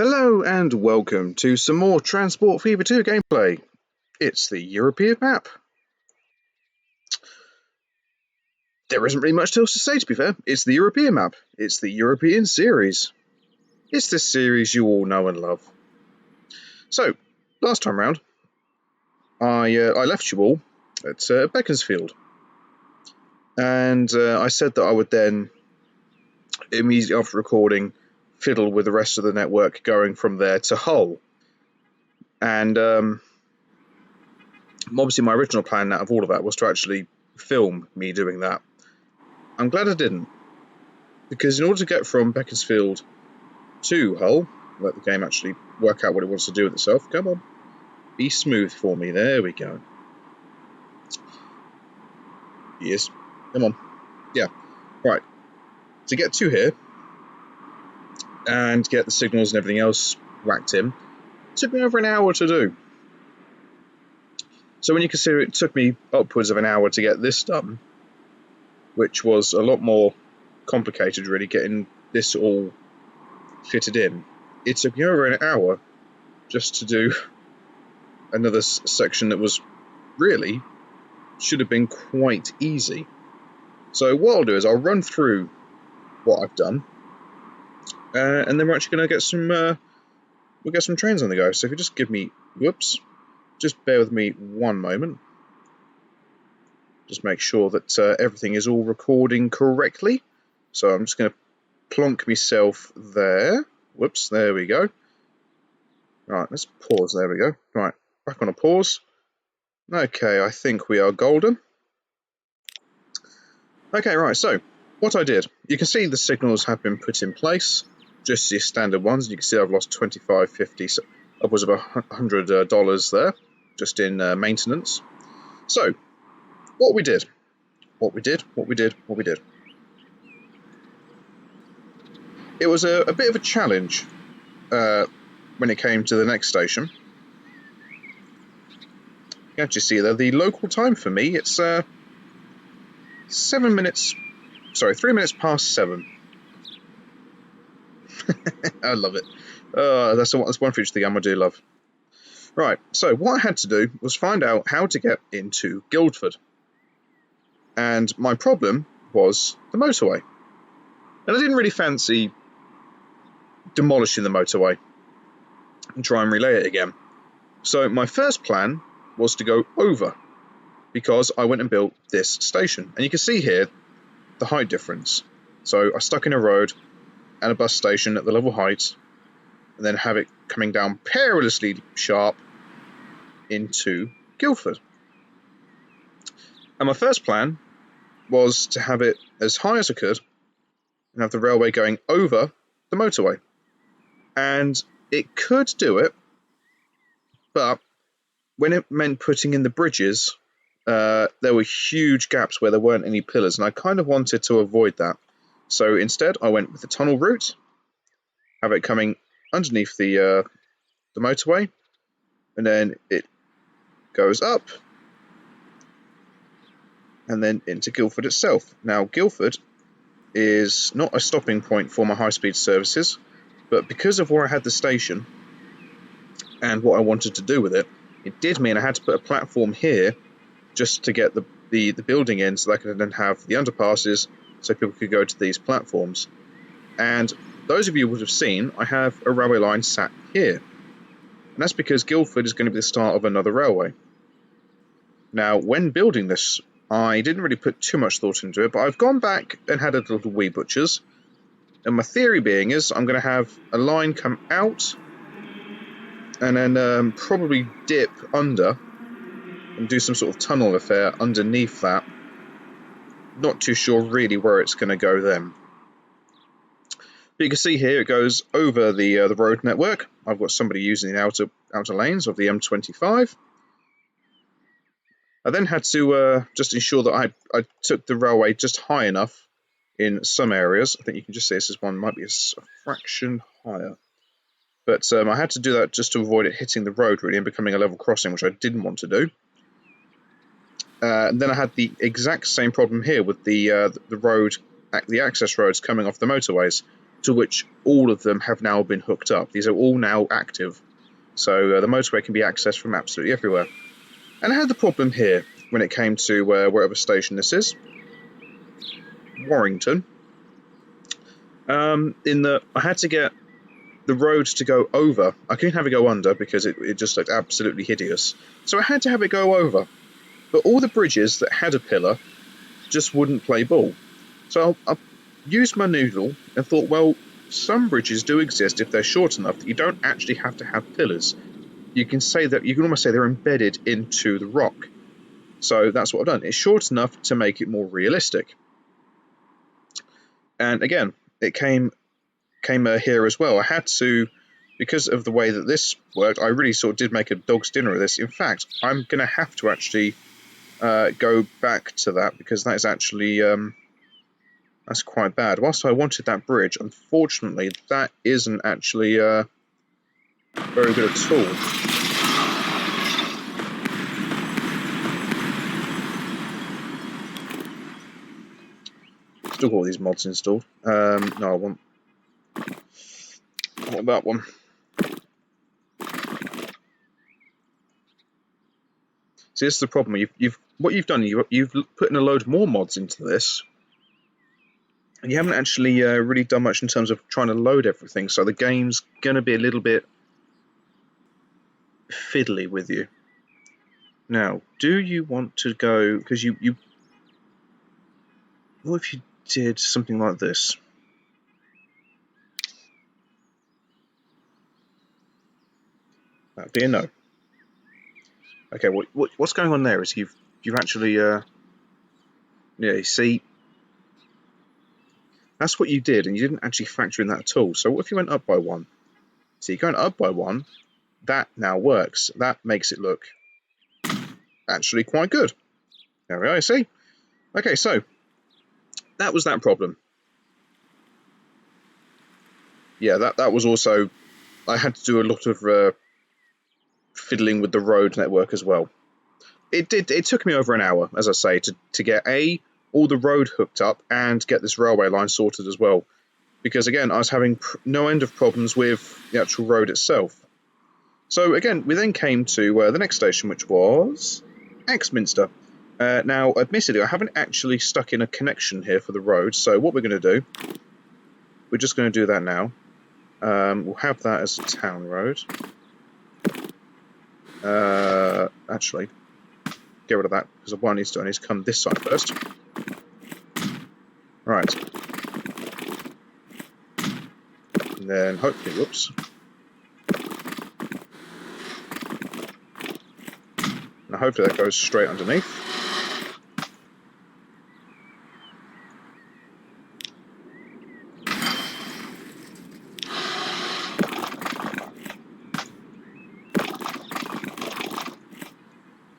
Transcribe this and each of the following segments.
Hello and welcome to some more Transport Fever 2 gameplay. It's the European map. There isn't really much else to say, to be fair. It's the European map. It's the European series. It's the series you all know and love. So, last time round, I left you all at Beaconsfield. And I said that I would then, immediately after recording, fiddle with the rest of the network going from there to Hull. And obviously my original plan out of all of that was to actually film me doing that. I'm glad I didn't, because in order to get from Beaconsfield to Hull, let the game actually work out what it wants to do with itself. Come on, be smooth for me. There we go. Yes, come on. Yeah, right. To get to here and get the signals and everything else whacked in, took me over an hour to do. So when you consider it took me upwards of an hour to get this done, which was a lot more complicated, really, getting this all fitted in, it took me over an hour just to do another section that was really should have been quite easy. So what I'll do is I'll run through what I've done, and then we're actually going to get some we'll get some trains on the go. So if you just give me, just bear with me one moment. Just make sure that everything is all recording correctly. So I'm just going to plonk myself there. Whoops, there we go. Right, let's pause. There we go. Right, back on a pause. Okay, I think we are golden. Okay, right, so what I did, you can see the signals have been put in place, just the standard ones. You can see I've lost $25, $50, so upwards of $100 there, just in maintenance. So, what we did. It was a bit of a challenge when it came to the next station. You can actually see there, the local time for me, it's 3 minutes past 7. I love it. That's one feature of the game I do love. Right, so what I had to do was find out how to get into Guildford. And my problem was the motorway. And I didn't really fancy demolishing the motorway and try and relay it again. So my first plan was to go over, because I went and built this station. And you can see here the height difference. So I stuck in a road and a bus station at the level height, and then have it coming down perilously sharp into Guildford. And my first plan was to have it as high as I could and have the railway going over the motorway. And it could do it, but when it meant putting in the bridges, there were huge gaps where there weren't any pillars, and I kind of wanted to avoid that. So instead, I went with the tunnel route, have it coming underneath the motorway, and then it goes up, and then into Guildford itself. Now, Guildford is not a stopping point for my high-speed services, but because of where I had the station and what I wanted to do with it, it did mean I had to put a platform here just to get the building in, so that I could then have the underpasses so people could go to these platforms. And those of you would have seen I have a railway line sat here. And that's because Guildford is going to be the start of another railway. Now, when building this, I didn't really put too much thought into it, but I've gone back and had a little wee butchers. And my theory being is I'm going to have a line come out and then probably dip under and do some sort of tunnel affair underneath that. Not too sure really where it's going to go then. But you can see here it goes over the road network. I've got somebody using the outer lanes of the M25. I then had to just ensure that I took the railway just high enough in some areas. I think you can just see this one might be a fraction higher. But I had to do that just to avoid it hitting the road really and becoming a level crossing, which I didn't want to do. And then I had the exact same problem here with the road, the access roads coming off the motorways. to which all of them have now been hooked up. These are all now active, so the motorway can be accessed from absolutely everywhere. And I had the problem here when it came to wherever station this is, Warrington, in that I had to get the road to go over. I couldn't have it go under because it just looked absolutely hideous. So I had to have it go over. But all the bridges that had a pillar just wouldn't play ball. So I used my noodle and thought, well, some bridges do exist if they're short enough that you don't actually have to have pillars. You can almost say they're embedded into the rock. So that's what I've done. It's short enough to make it more realistic. And again, it came here as well. I had to, because of the way that this worked, I really sort of did make a dog's dinner of this. In fact, I'm going to have to actually go back to that because that is actually that's quite bad. Whilst I wanted that bridge, unfortunately, that isn't actually very good at all. Still got all these mods installed. No, I want that one. See, this is the problem. What you've done. You've put in a load more mods into this, and you haven't actually really done much in terms of trying to load everything. So the game's going to be a little bit fiddly with you. Now, do you want to go? Because you. What if you did something like this? That'd be a no. Okay, what's going on there is you've actually yeah, you see, that's what you did, and you didn't actually factor in that at all. So what if you went up by one? See, going up by one, that now works. That makes it look actually quite good. There we are, see? Okay, so that was that problem. Yeah, that was also, I had to do a lot of fiddling with the road network as well. It took me over an hour, as I say, to get all the road hooked up and get this railway line sorted as well. Because again, I was having no end of problems with the actual road itself. So again, we then came to the next station, which was Axminster. Now, admittedly, I haven't actually stuck in a connection here for the road, so what we're going to do, we're just going to do that now. We'll have that as a town road. Actually, get rid of that, because what I need to do, I need to come this side first. Right. And then hopefully, whoops. Now hopefully that goes straight underneath.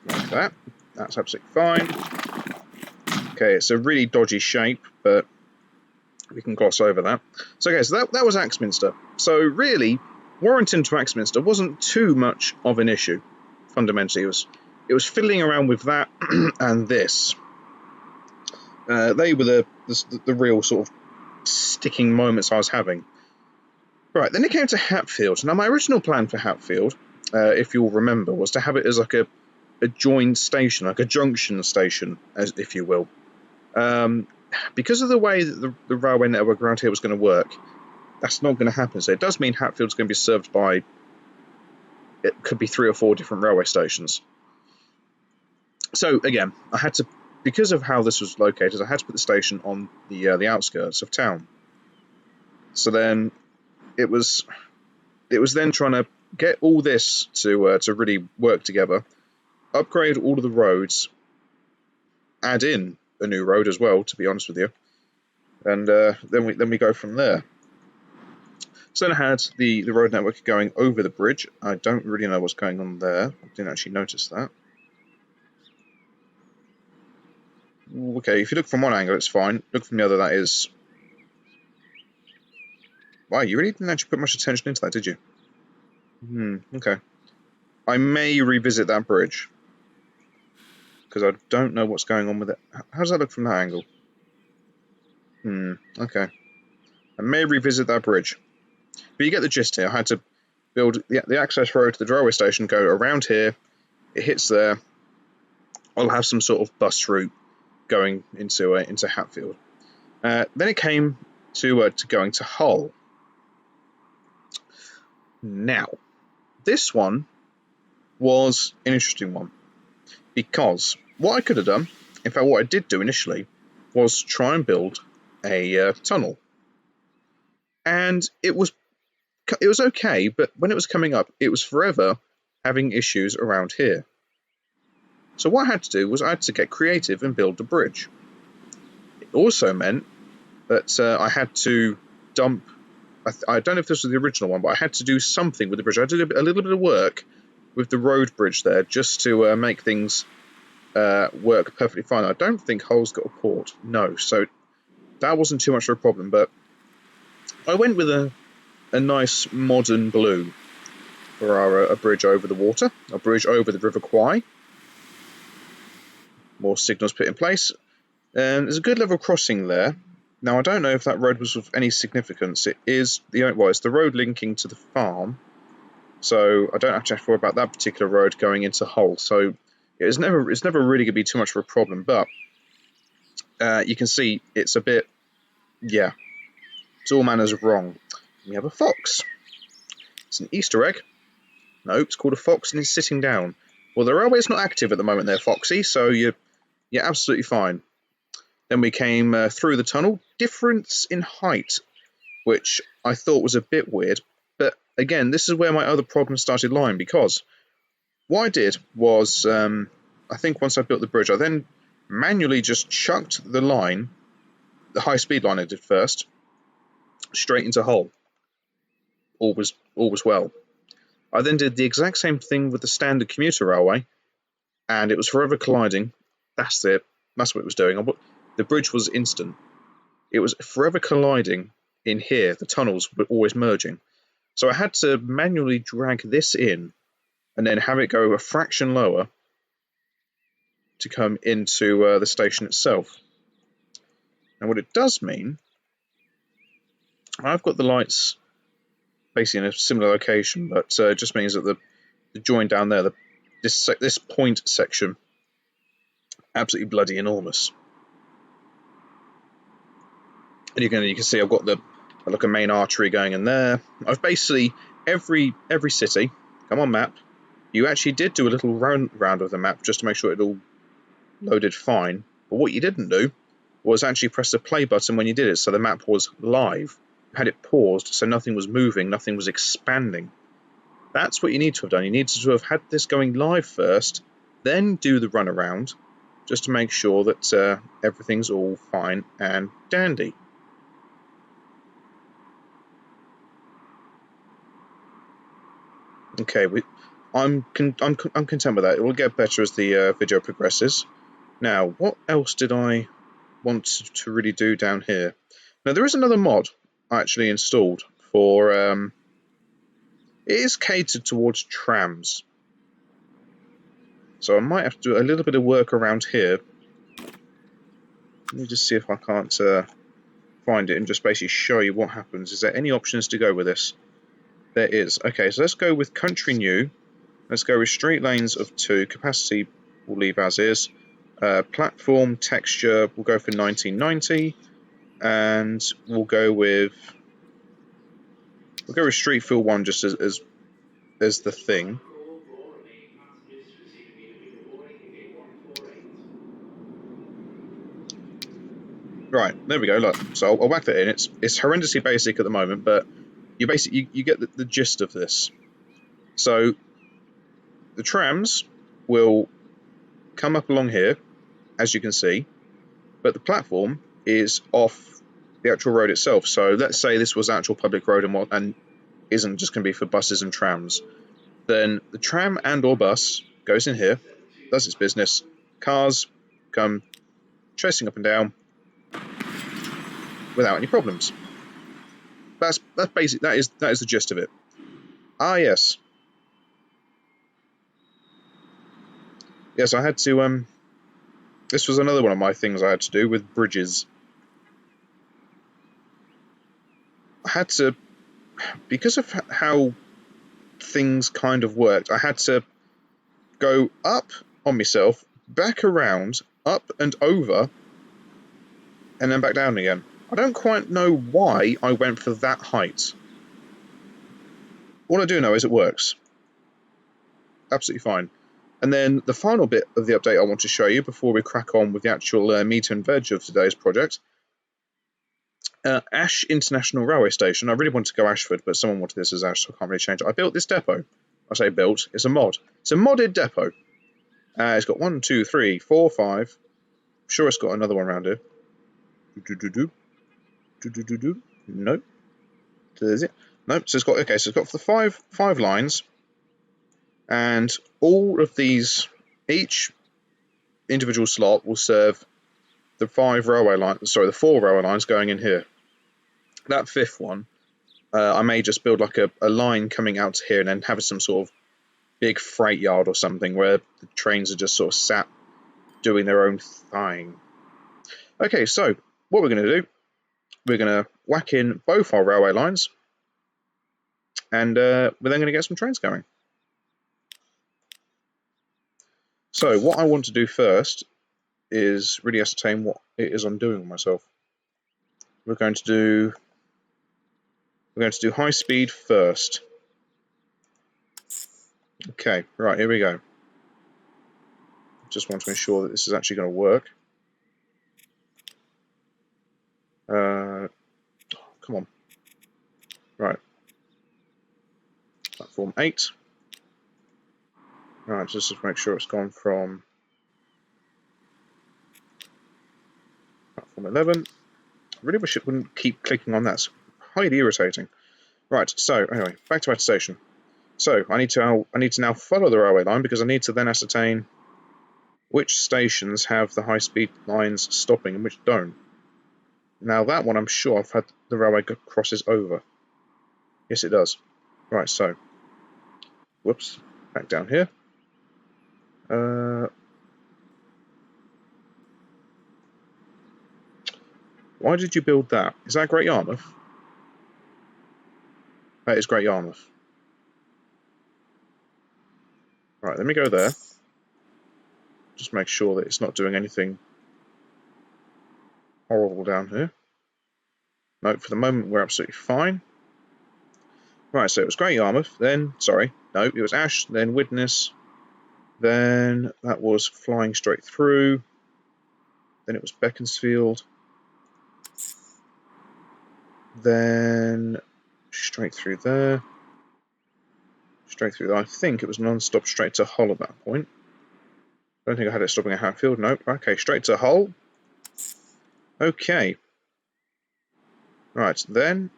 Like that. That's absolutely fine. Okay, it's a really dodgy shape, but we can gloss over that. So okay, so that was Axminster. So really, Warrington to Axminster wasn't too much of an issue. Fundamentally, it was fiddling around with that and this. They were the real sort of sticking moments I was having. Right, then it came to Hatfield. Now, my original plan for Hatfield, if you'll remember, was to have it as like a joined station, like a junction station, as if you will. Because of the way that the railway network around here was going to work, that's not going to happen. So it does mean Hatfield's going to be served by, it could be 3 or 4 different railway stations. So again, I had to, because of how this was located, I had to put the station on the outskirts of town. So then it was then trying to get all this to really work together, upgrade all of the roads, add in a new road as well, to be honest with you, and then we go from there. So then I had the road network going over the bridge. I don't really know what's going on there. I didn't actually notice that. Okay, if you look from one angle, it's fine. Look from the other, that is... Wow, you really didn't actually put much attention into that, did you? Okay. I may revisit that bridge, because I don't know what's going on with it. How does that look from that angle? Okay. I may revisit that bridge. But you get the gist here. I had to build the access road to the railway station, go around here, it hits there. I'll have some sort of bus route going into Hatfield. Then it came to going to Hull. Now, this one was an interesting one because what I could have done, in fact, what I did do initially, was try and build a tunnel, and it was okay, but when it was coming up, it was forever having issues around here. So what I had to do was I had to get creative and build a bridge. It also meant that I had to dump. I don't know if this was the original one, but I had to do something with the bridge. I did a little bit of work with the road bridge there just to make things work perfectly fine. I don't think Hull's got a port, no, so that wasn't too much of a problem, but I went with a nice modern blue for our a bridge over the water, a bridge over the River Kwai. More signals put in place. There's a good level crossing there. Now, I don't know if that road was of any significance. It is it's the road linking to the farm, so I don't actually have to worry about that particular road going into Hull. So it's never really going to be too much of a problem. But you can see it's a bit, yeah, it's all manners of wrong. We have a fox. It's an Easter egg. Nope, it's called a fox and it's sitting down. Well, the railway's not active at the moment there, Foxy, so you're absolutely fine. Then we came through the tunnel. Difference in height, which I thought was a bit weird. But again, this is where my other problem started lying, because what I did was, I think once I built the bridge, I then manually just chucked the line, the high-speed line I did first, straight into Hull. All was well. I then did the exact same thing with the standard commuter railway, and it was forever colliding. That's it. That's what it was doing. The bridge was instant. It was forever colliding in here. The tunnels were always merging. So I had to manually drag this in and then have it go a fraction lower to come into the station itself. And what it does mean, I've got the lights basically in a similar location, but it just means that the join down there, this point section, absolutely bloody enormous. And you can see I've got a main artery going in there. I've basically every city. Come on, map. You actually did do a little round of the map just to make sure it all loaded fine. But what you didn't do was actually press the play button when you did it, so the map was live. You had it paused, so nothing was moving, nothing was expanding. That's what you need to have done. You need to have had this going live first, then do the runaround, just to make sure that everything's all fine and dandy. Okay, I'm content with that. It will get better as the video progresses. Now, what else did I want to really do down here? Now, there is another mod I actually installed for. It is catered towards trams, so I might have to do a little bit of work around here. Let me just see if I can't find it and just basically show you what happens. Is there any options to go with this? There is. Okay, so let's go with country new. Let's go with street lanes of 2. Capacity we'll leave as is. Platform texture we'll go for 1990, and we'll go with street fill 1 just as the thing. Right, there we go. Look, so I'll whack that in. It's horrendously basic at the moment, but you get the gist of this. So the trams will come up along here, as you can see, but the platform is off the actual road itself. So let's say this was actual public road and isn't just going to be for buses and trams. Then the tram and or bus goes in here, does its business. Cars come chasing up and down without any problems. That's basic. That is the gist of it. Ah, yes. Yes, I had to this was another one of my things I had to do with bridges. had to, because of how things kind of worked, I had to go up on myself, back around, up and over, and then back down again. I don't quite know why I went for that height. All I do know is it works. Absolutely fine. And then the final bit of the update I want to show you before we crack on with the actual meat and veg of today's project. Ash International Railway Station. I really wanted to go Ashford, but someone wanted this as Ash, so I can't really change it. I built this depot. I say built, it's a mod. It's a modded depot. It's got 1, 2, 3, 4, 5. I'm sure it's got another one around here. Nope. Is it? Nope. So it's got the five lines, and all of these, each individual slot will serve the 4 railway lines going in here. That fifth one, I may just build like a line coming out to here and then have some sort of big freight yard or something where the trains are just sort of sat doing their own thing. Okay, so what we're going to do, we're going to whack in both our railway lines, and we're then going to get some trains going. So what I want to do first is really ascertain what it is I'm doing with myself. We're going to do high speed first. Okay, right, here we go. Just want to ensure that this is actually going to work. Come on. Right. Platform 8. Right, just to make sure it's gone from platform 11. I really wish it wouldn't keep clicking on that. It's highly irritating. Right, so anyway, back to our station. So I need to now follow the railway line because I need to then ascertain which stations have the high-speed lines stopping and which don't. Now that one I'm sure I've had the railway crosses over. Yes, it does. Right, so whoops, back down here. Why did you build that? Is that Great Yarmouth? That is Great Yarmouth. Right, let me go there. Just make sure that it's not doing anything horrible down here. No, for the moment we're absolutely fine. Right, so it was Great Yarmouth, then, sorry, no, it was Ash, then Widnes, then that was flying straight through, then it was Beaconsfield, then straight through there, I think it was non-stop straight to Hull at that point. I don't think I had it stopping at Hatfield, no, okay, straight to Hull. Okay. Right, then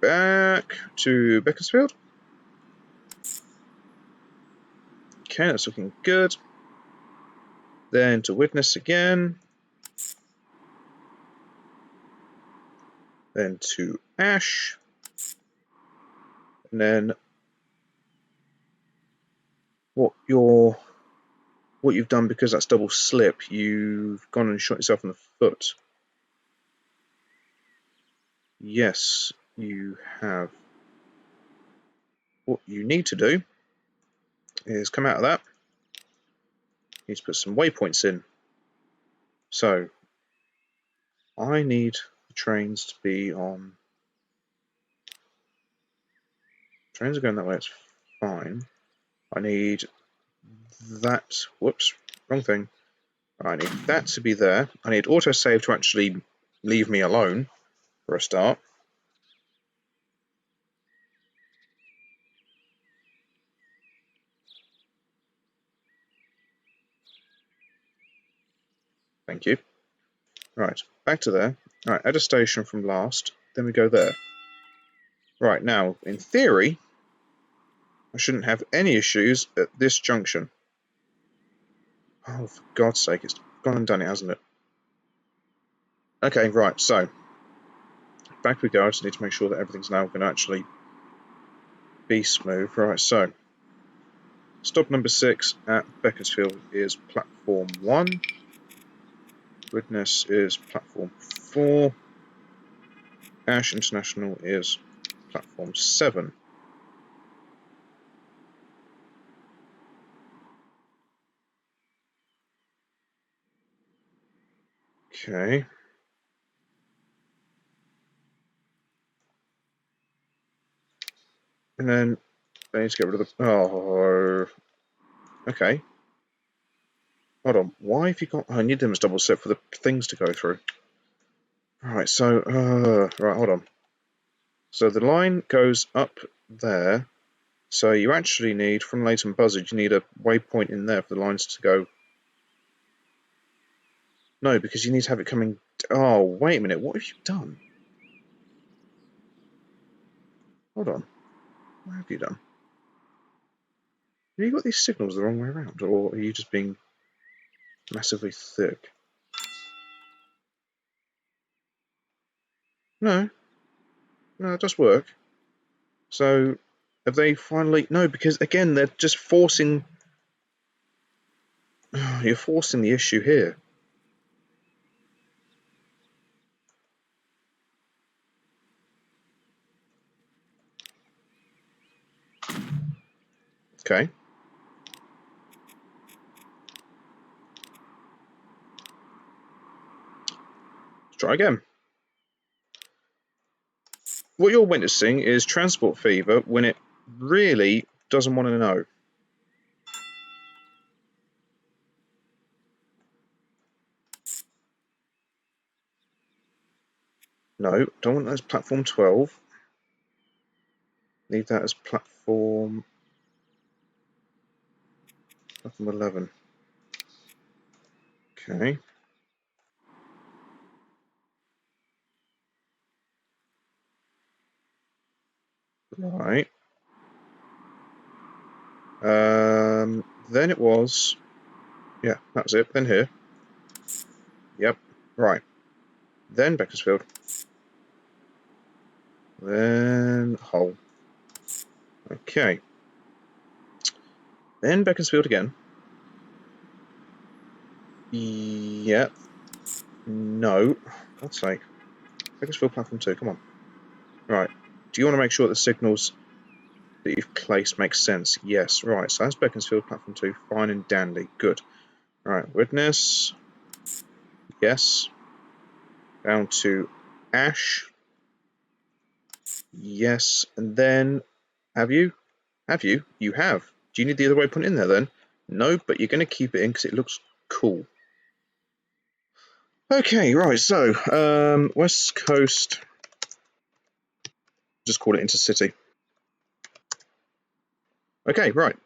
back to Beaconsfield. Okay, that's looking good. Then to Widnes again. Then to Ash. And then what you've done, because that's double slip, you've gone and shot yourself in the foot. Yes, you have. What you need to do is come out of that. You need to put some waypoints in. So I need the trains to be on. Trains are going that way, it's fine. I need that. Whoops, wrong thing. I need that to be there. I need autosave to actually leave me alone for a start. Thank you. Right, back to there. Right, add a station from last, then we go there. Right, now, in theory, I shouldn't have any issues at this junction. Oh, for God's sake, it's gone and done it, hasn't it? Okay, right, so, back we go. I just need to make sure that everything's now going to actually be smooth. Right, so, stop number 6 at Beaconsfield is platform 1. Widnes is platform 4. Ash International is platform 7. Okay. And then I need to get rid of the... Oh, okay. Hold on. Why have you got... I need them as double set for the things to go through. Right, so... right, hold on. So the line goes up there. So you actually need, from Leighton Buzzard, you need a waypoint in there for the lines to go... No, because you need to have it coming... Oh, wait a minute. What have you done? Hold on. What have you done? Have you got these signals the wrong way around? Or are you just being massively thick? No. No, it does work. So, have they finally... No, because, again, they're just forcing... You're forcing the issue here. Okay. Let's try again. What you're witnessing is transport fever when it really doesn't want to know. No, don't want that as platform 12. Leave that as platform 11. Okay. Right. Then it was... Yeah, that was it. Then here. Yep. Right. Then Beaconsfield. Then Hull. Okay. Then Beaconsfield again. Yep. No. God's sake. Beaconsfield platform 2, come on. Right. Do you want to make sure the signals that you've placed make sense? Yes. Right. So that's Beaconsfield platform 2. Fine and dandy. Good. Right. Witness. Yes. Down to Ash. Yes. And then... Have you? Have you? You have. Do you need the other waypoint in there then? No, but you're going to keep it in because it looks cool. Okay, right, so, West Coast, just call it Intercity. Okay, right.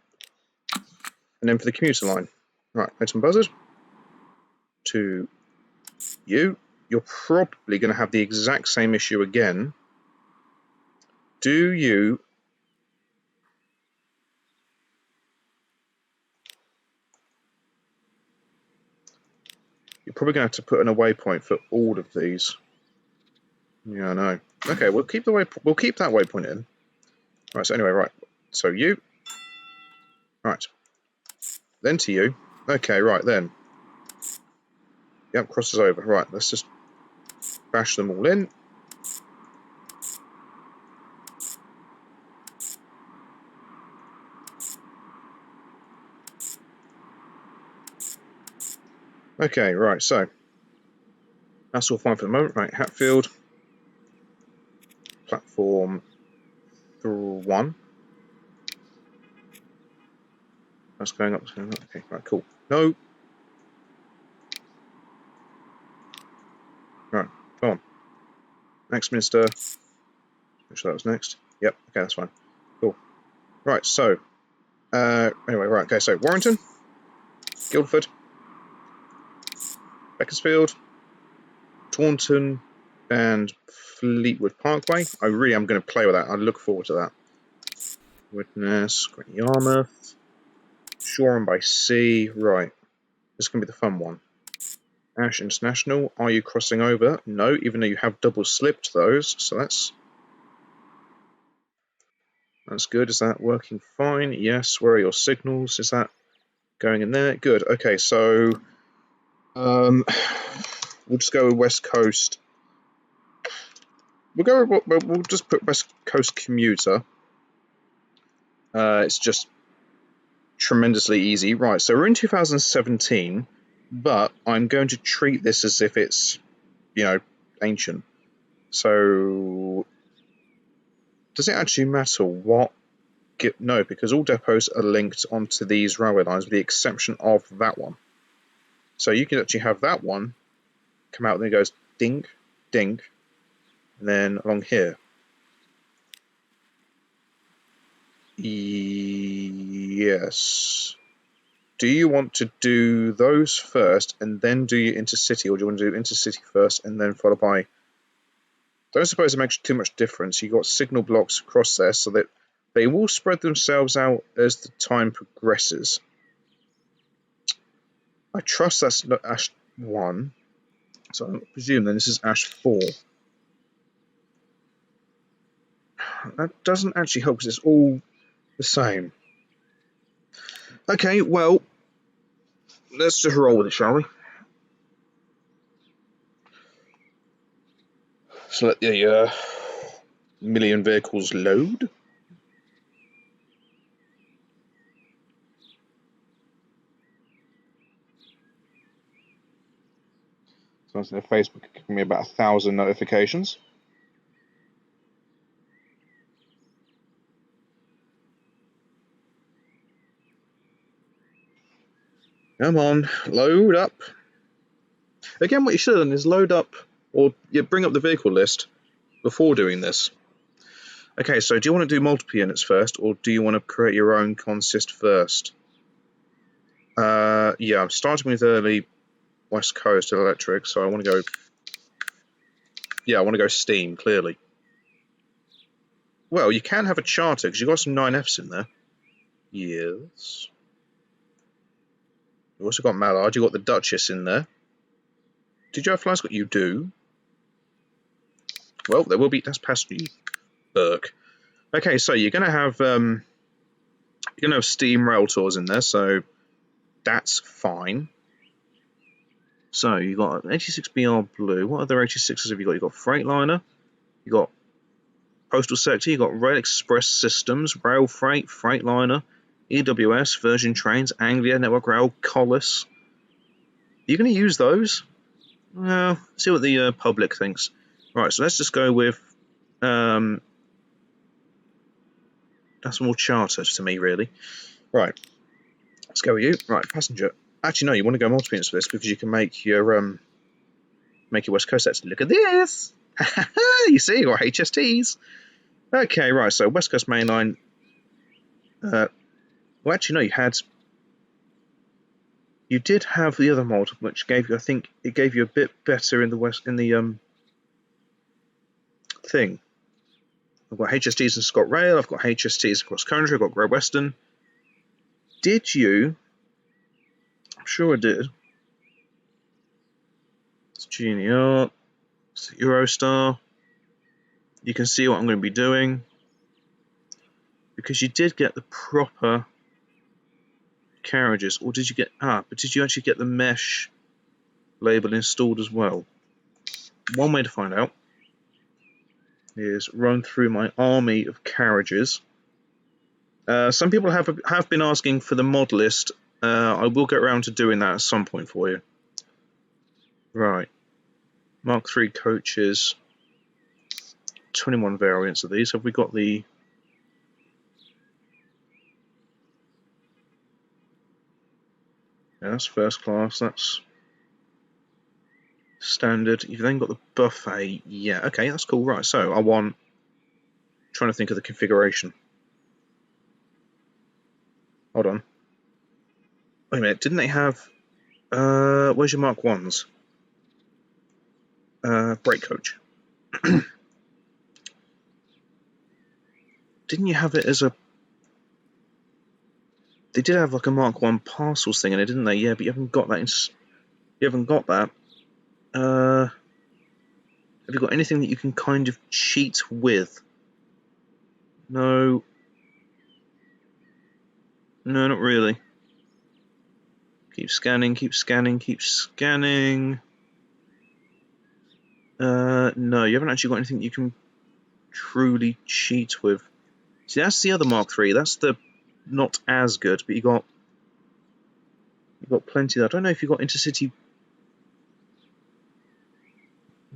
And then for the commuter line. Right, Leighton Buzzard. To you. You're probably going to have the exact same issue again. Do you... You're probably going to have to put an away point for all of these. Yeah, I know. Okay, we'll keep that waypoint in. Right, so anyway, right. So you. Right. Then to you. Okay, right, then. Yep, crosses over. Right, let's just bash them all in. Okay, right, so that's all fine for the moment. Right, Hatfield, platform 1. That's going up. Okay, right, cool. No. Right, come on. Next minister. Make sure that was next. Yep, okay, that's fine. Cool. Right, so, anyway, right, okay, so Warrington, Guildford, Beaconsfield, Taunton, and Fleetwood Parkway. I really am going to play with that. I look forward to that. Witness, Great Yarmouth, Shoreham by Sea. Right, this is going to be the fun one. Ash International, are you crossing over? No, even though you have double slipped those, so that's good. Is that working fine? Yes. Where are your signals? Is that going in there? Good. Okay, so we'll just go with West Coast we'll just put West Coast commuter. It's just tremendously easy. Right, so we're in 2017, but I'm going to treat this as if it's, ancient. So, does it actually matter what? No, because all depots are linked onto these railway lines with the exception of that one. So you can actually have that one come out and it goes dink, dink, and then along here. Yes. Do you want to do those first and then do your intercity, or do you want to do intercity first and then followed by? Don't suppose it makes too much difference. You've got signal blocks across there so that they will spread themselves out as the time progresses. I trust that's not Ash 1, so I presume then this is Ash 4. That doesn't actually help because it's all the same. Okay, well, let's just roll with it, shall we? So let the million vehicles load. So that's Facebook giving me about 1,000 notifications. Come on, load up. Again, what you should have done is load up, or bring up the vehicle list before doing this. Okay, so do you want to do multiple units first, or do you want to create your own consist first? Yeah, I'm starting with early West Coast electric, so I want to go. Yeah, I want to go steam, clearly. Well, you can have a charter because you've got some 9Fs in there. Yes. You've also got Mallard, you've got the Duchess in there. Did you have flying squad? You do. Well, there will be. That's past you, Burke. Okay, so you're gonna have steam rail tours in there, so that's fine. So you've got an 86BR Blue. What other 86s have you got? You've got Freightliner, you've got Postal Sector, you've got Rail Express Systems, Rail Freight, Freightliner, EWS, Virgin Trains, Anglia, Network Rail, Collis. Are you going to use those? Well, see what the public thinks. Right, so let's just go with that's more charter to me, really. Right, let's go with you. Right, passenger. Actually, no, you want to go multiple units for this because you can make your West Coast sets. Look at this. You see, you got HSTs. Okay, right. So West Coast Mainline. Well, actually, no, you did have the other mod, which gave you, I think, it gave you a bit better in the thing. I've got HSTs in ScotRail. I've got HSTs across country. I've got Great Western. Did you? I'm sure I did. It's Genial. It's Eurostar. You can see what I'm going to be doing because you did get the proper carriages, or did you get but did you actually get the mesh label installed as well? One way to find out is run through my army of carriages. Some people have been asking for the mod list. I will get around to doing that at some point for you. Right, Mark III coaches, 21 variants of these. Have we got the? Yeah, that's first class. That's standard. You've then got the buffet. Yeah, okay, that's cool. Right, so I want. Trying to think of the configuration. Hold on. Wait a minute. Didn't they have? Where's your Mark Ones? Brake coach. Didn't you have it as a? They did have like a Mark One parcels thing in it, didn't they? Yeah, but you haven't got that. You haven't got that. Have you got anything that you can kind of cheat with? No. No, not really. Keep scanning, keep scanning, keep scanning. No, you haven't actually got anything you can truly cheat with. See, that's the other Mark III. That's the not as good, but you got plenty there. I don't know if you got Intercity.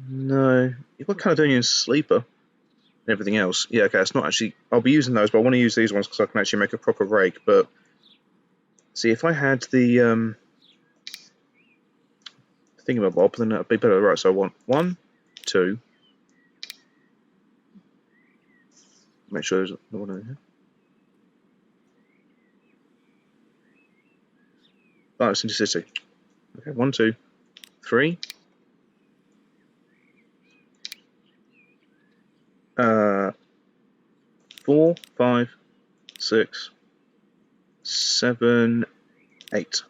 No, you've got Caledonian Sleeper and everything else. Yeah, okay, it's not actually. I'll be using those, but I want to use these ones because I can actually make a proper rake. But see, if I had the thingamabob, then that'd be better. Right, so I want 1, 2. Make sure there's no one in here. Oh, it's Intercity. Okay, 1, 2, 3. 4, 5, 6, 7, 8.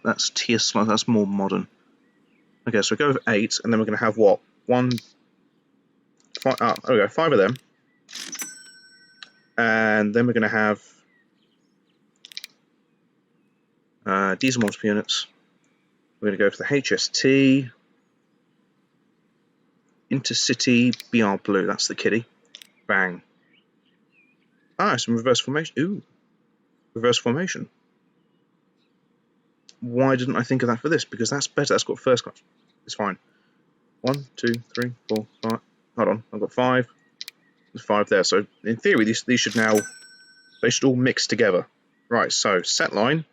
That's tier slot. That's more modern. Okay, so we go with 8, and then we're going to have what? 1, 5. Ah, there we go. 5 of them, and then we're going to have diesel multiple units. We're going to go for the HST, Intercity, BR Blue. That's the kitty. Bang. Ah, some reverse formation. Ooh, reverse formation. Why didn't I think of that for this? Because that's better. That's got first class. It's fine. 1, 2, 3, 4, 5. Hold on, I've got 5. There's 5 there. So in theory, these should now they should all mix together. Right. So set line.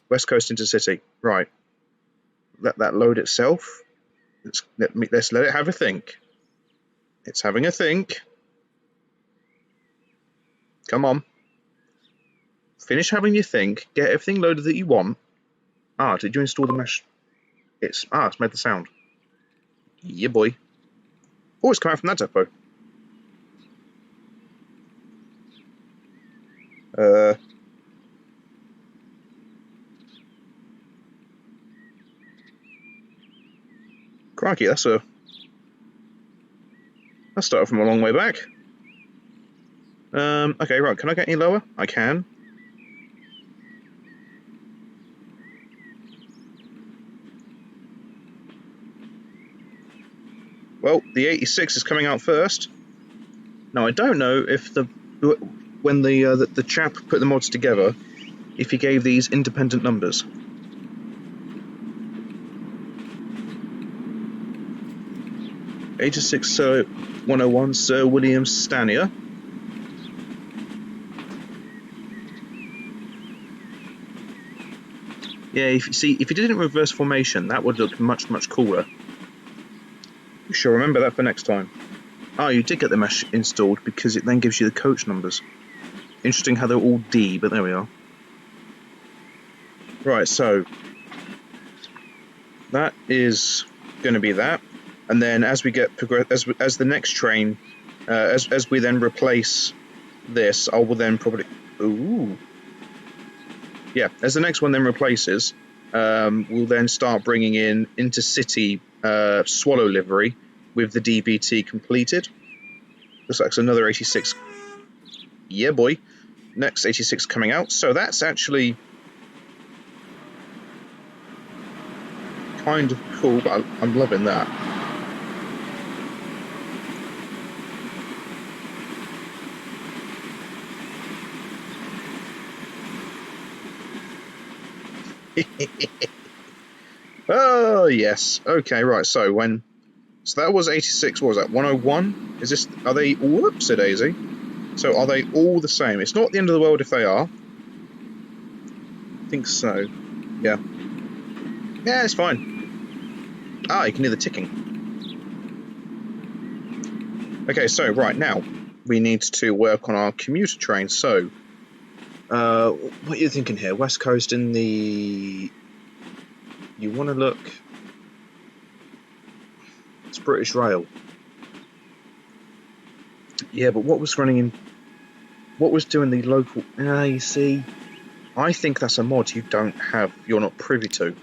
West Coast Intercity. Right. Let that load itself. Let's let it have a think. It's having a think. Come on. Finish having your think. Get everything loaded that you want. Ah, did you install the mesh? It's made the sound. Yeah, boy. Oh, it's coming from that depot. Crikey, that started from a long way back. Okay, right. Can I get any lower? I can. Well, the 86 is coming out first. Now I don't know if when the chap put the mods together, if he gave these independent numbers. '86 Sir 101 Sir William Stanier. Yeah, if you did it in reverse formation, that would look much cooler. You should remember that for next time. Oh, you did get the mesh installed because it then gives you the coach numbers. Interesting how they're all D, but there we are. Right, so that is going to be that, and then as we get as the next train, as we then replace this, I will then probably as the next one then replaces, we'll then start bringing in Intercity Swallow livery with the DBT completed. Looks like it's another 86. Yeah, boy. Next 86 coming out. So that's actually kind of cool, but I'm loving that. Oh, yes. Okay, right. So that was 86. What was that? 101? Is this? Are they? Whoops, a daisy. So are they all the same? It's not the end of the world if they are. I think so. Yeah. Yeah, it's fine. Ah, you can hear the ticking. Okay, so right now we need to work on our commuter train. So, what are you thinking here? West Coast in the. You want to look. It's British Rail. Yeah, but what was running in. What was doing the local. You see. I think that's a mod you're not privy to.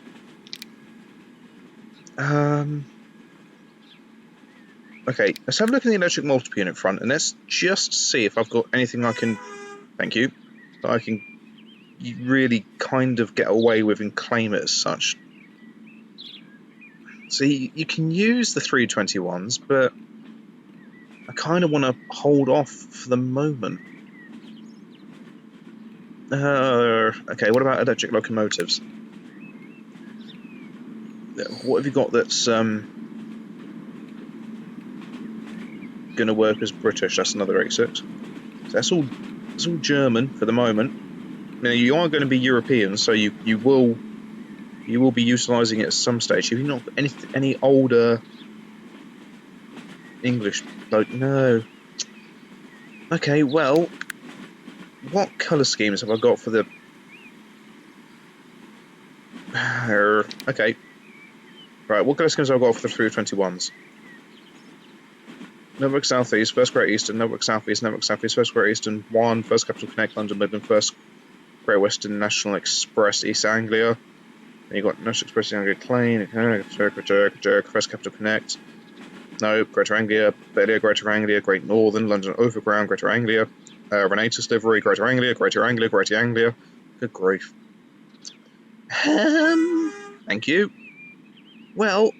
Okay, let's have a look at the electric multiple unit front, and let's just see if I've got anything I can. Thank you. That I can you really kind of get away with and claim it as such. So you can use the 321s, but I kind of want to hold off for the moment. Okay, what about electric locomotives? What have you got that's going to work as British? That's another 86. So that's all German for the moment. Now you are going to be European, so you will be utilising it at some stage. Have you not got any older English? No. Okay, well, what colour schemes have I got for the? Okay. Right, what colour schemes have I got for the 321s? Network Southeast, First Great Eastern, Network Southeast, First Great Eastern, 1, First Capital Connect, London Midland, First Great Western National Express, East Anglia. Then you've got National Express, East Anglia, Clane, First Capital Connect. No, Greater Anglia, Greater Anglia, Great Northern, London Overground, Greater Anglia, Renatus Livery, Greater Anglia, Greater Anglia, Greater Anglia. Good grief. Thank you. Well,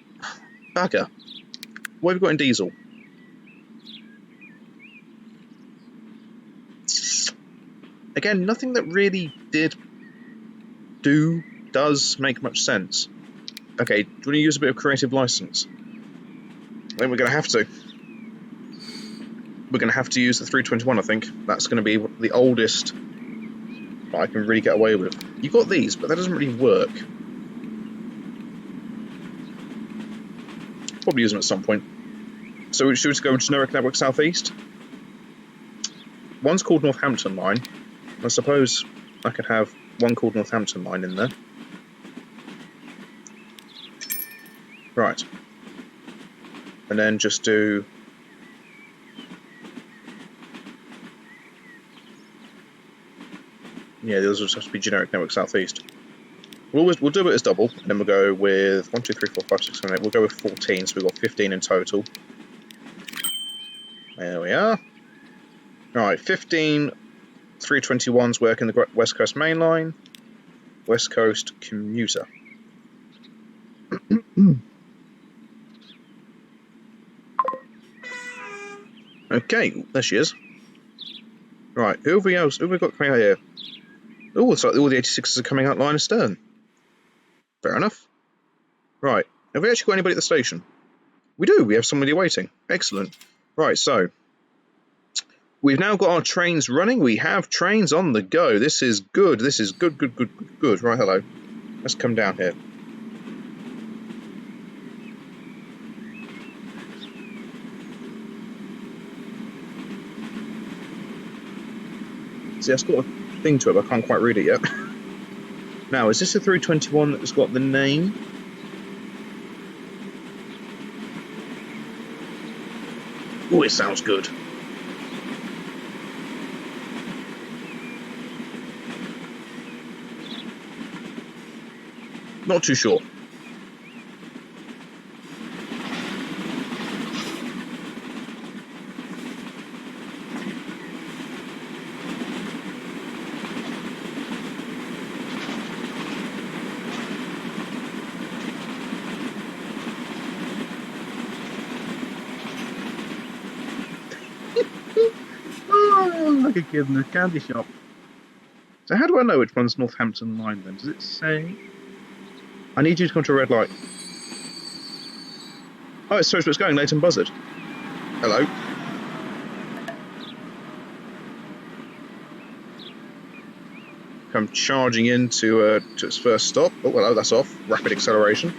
bugger. What have we got in diesel? Again, nothing that really does make much sense. Okay, do you want to use a bit of creative license? I think we're going to have to. We're going to have to use the 321, I think. That's going to be the oldest that I can really get away with. You've got these, but that doesn't really work. Probably use them at some point. So should we just go generic network southeast? One's called Northampton Line. I suppose I could have one called Northampton Line in there. Right. And then just do... Yeah, those will just have to be generic network southeast. We'll do it as double, and then we'll go with 1, 2, 3, 4, 5, 6, 7, 8. We'll go with 14, so we've got 15 in total. There we are. Right, 15 321s work in the West Coast Mainline, West Coast Commuter. Okay, there she is. Right, who have we got coming out here? Oh, it's like all the 86s are coming out line astern. Fair enough. Right, have we actually got anybody at the station? We do, we have somebody waiting. Excellent. Right, so we've now got our trains running. We have trains on the go. This is good. This is good. Right, hello. Let's come down here. See, that's got a thing to it, but I can't quite read it yet. Now, is this a 321 that's got the name? Oh, it sounds good. Not too sure. Like a kid in a candy shop. So how do I know which one's Northampton Line then? Does it say? I need you to come to a red light. Oh, it's Social It's going, Leighton Buzzard. Hello. Come charging into to its first stop. Oh, hello, that's off. Rapid acceleration.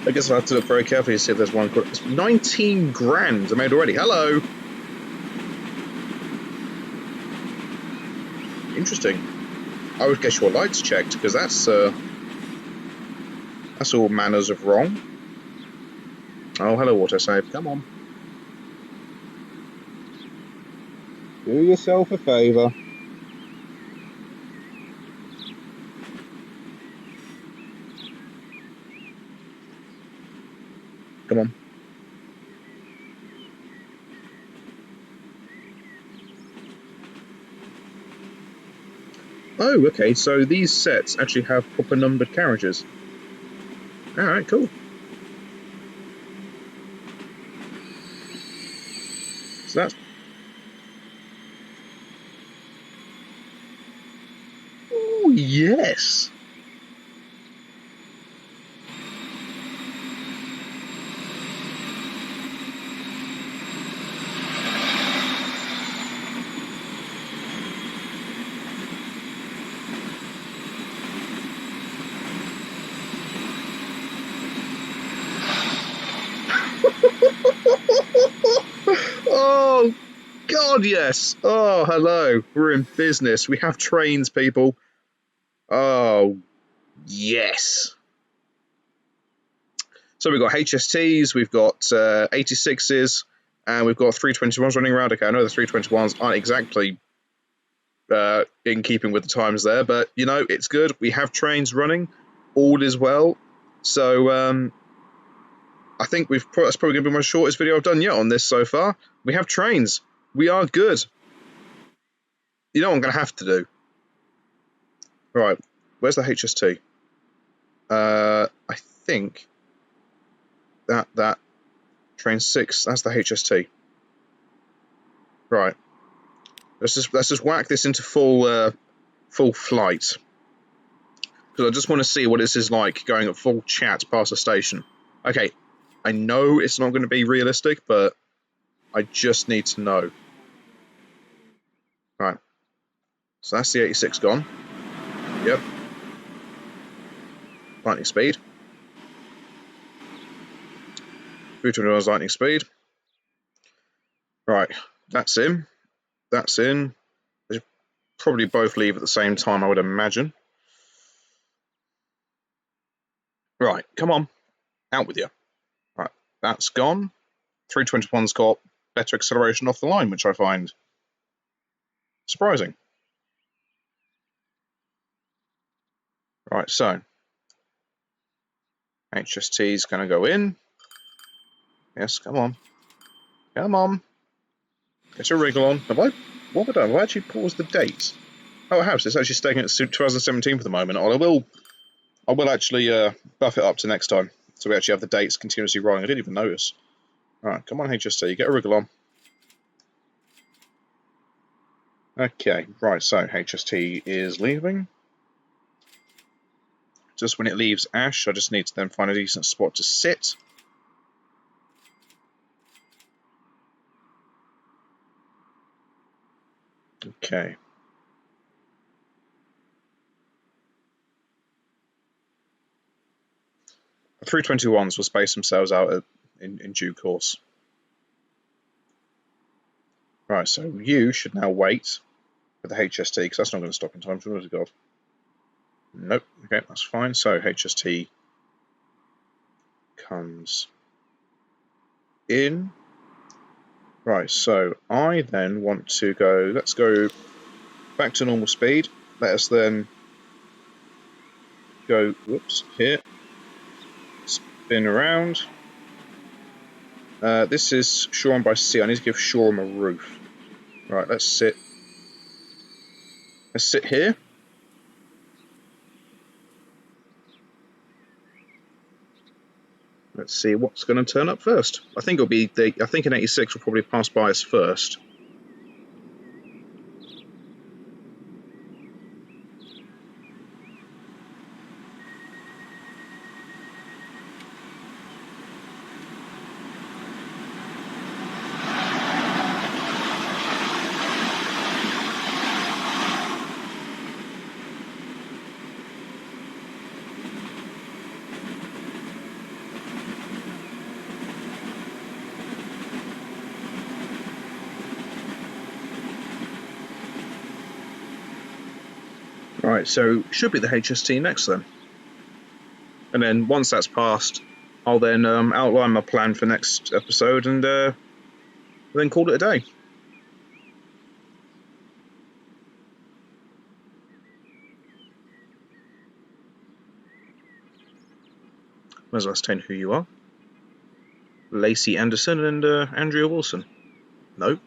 I guess I'll have to look very carefully to see if there's one. It's 19 grand I made already. Hello. Interesting. I would guess your lights checked, because that's all manners of wrong. Oh, hello, autosave. Come on. Do yourself a favour. Come on. Oh, okay, so these sets actually have proper numbered carriages. Alright, cool. So that's... Oh, yes! Oh, God, yes! Oh, hello. We're in business. We have trains, people. Oh, yes. So we've got HSTs, we've got 86s, and we've got 321s running around. Okay, I know the 321s aren't exactly in keeping with the times there, but, you know, it's good. We have trains running. All is well. So, I think that's probably going to be my shortest video I've done yet on this so far. We have trains. We are good. You know what I'm going to have to do? Right, where's the HST? I think that train 6, that's the HST. Right. Let's just whack this into full flight. Because I just want to see what this is like going at full chat past a station. Okay, I know it's not going to be realistic, but I just need to know. Right. So that's the 86 gone. Yep. Lightning speed. 321's lightning speed. Right. That's in. That's in. They should probably both leave at the same time, I would imagine. Right. Come on. Out with you. Right. That's gone. 321's got better acceleration off the line, which I find surprising. Right, so HST is going to go in. Yes, come on. Come on. Get your wriggle on. Have I actually paused the date? Oh, I have. So it's actually staying at 2017 for the moment. I will actually buff it up to next time. So we actually have the dates continuously rolling. I didn't even notice. Alright, come on HST, get a wriggle on. Okay, right, so HST is leaving. Just when it leaves Ash, I just need to then find a decent spot to sit. Okay. The 321s will space themselves out in due course. Right, so you should now wait for the HST, because that's not going to stop in time. Oh, God. Nope. Okay, that's fine. So HST comes in. Right, so I then want to go, let's go back to normal speed. Let us then go, whoops, here. Spin around. This is Shoreham by Sea. I need to give Shoreham a roof. Right, let's sit. Let's sit here. Let's see what's going to turn up first. I think I think an 86 will probably pass by us first. Right, so should be the HST next then. And then once that's passed, I'll then outline my plan for next episode and then call it a day. Might as well ascertain who you are. Lacey Anderson and Andrea Wilson. No. You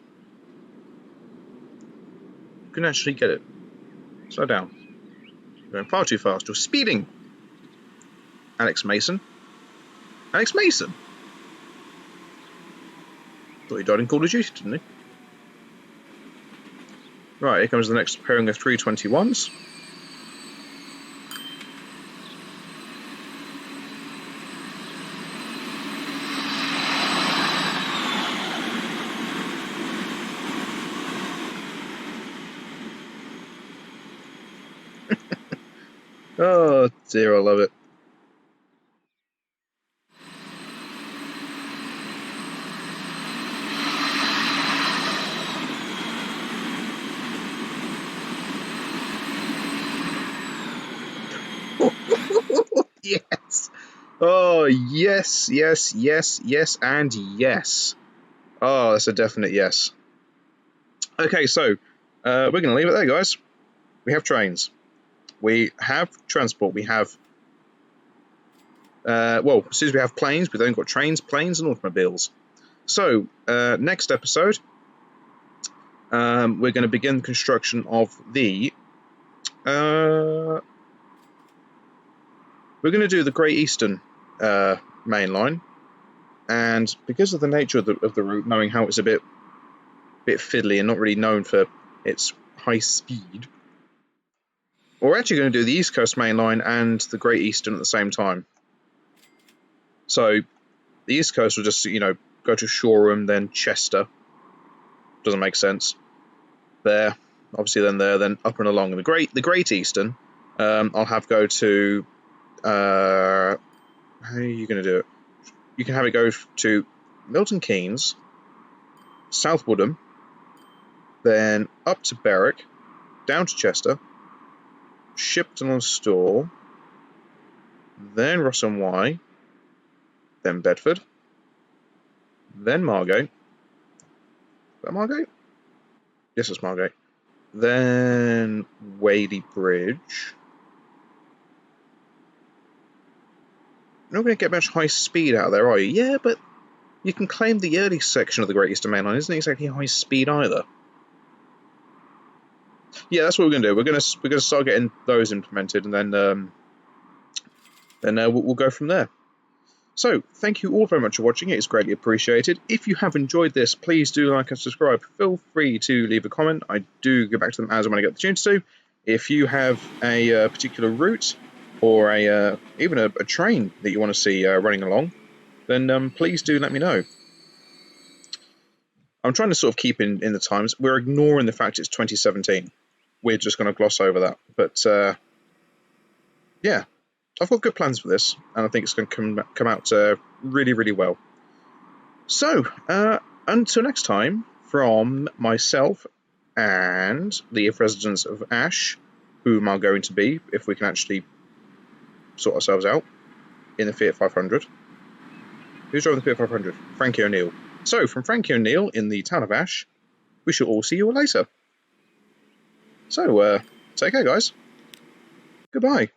can actually get it. Slow down. Going far too fast. You're speeding. Alex Mason. Alex Mason? Thought he died in Call of Duty, didn't he? Right, here comes the next pairing of 321s. Oh dear, I love it. Yes. Oh, yes, yes, yes, yes, and yes. Oh, that's a definite yes. Okay, so we're going to leave it there, guys. We have trains. We have transport. We have, well, as soon as we have planes, we've then got trains, planes, and automobiles. So, next episode, we're going to begin the construction of the, we're going to do the Great Eastern Mainline. And because of the nature of the route, knowing how it's a bit fiddly and not really known for its high speed, we're actually going to do the East Coast Mainline and the Great Eastern at the same time. So the East Coast will just, go to Shoreham, then Chester. Doesn't make sense. There, obviously, then there, then up and along. And the Great Eastern, I'll have go to. How are you going to do it? You can have it go to Milton Keynes, South Woodham, then up to Berwick, down to Chester, Shipton on Store, then Ross and Wye, then Bedford, then Margate. Is that Margate? Yes, it's Margate. Then Wadey Bridge. You're not going to get much high speed out of there, are you? Yeah, but you can claim the early section of the Great Eastern Mainline isn't exactly high speed either. Yeah, that's what we're going to do. We're going to start getting those implemented, and then we'll go from there. So, thank you all very much for watching. It is greatly appreciated. If you have enjoyed this, please do like and subscribe. Feel free to leave a comment. I do go back to them as and when I get the chance to. If you have a particular route or even a train that you want to see running along, then please do let me know. I'm trying to sort of keep in the times. We're ignoring the fact it's 2017. We're just going to gloss over that. But yeah, I've got good plans for this, and I think it's going to come out really, really well. So, until next time, from myself and the residents of Ash, whom are going to be, if we can actually sort ourselves out, in the Fiat 500. Who's driving the Fiat 500? Frankie O'Neill. So, from Frankie O'Neill in the town of Ash, we shall all see you all later. So, take care, guys. Goodbye.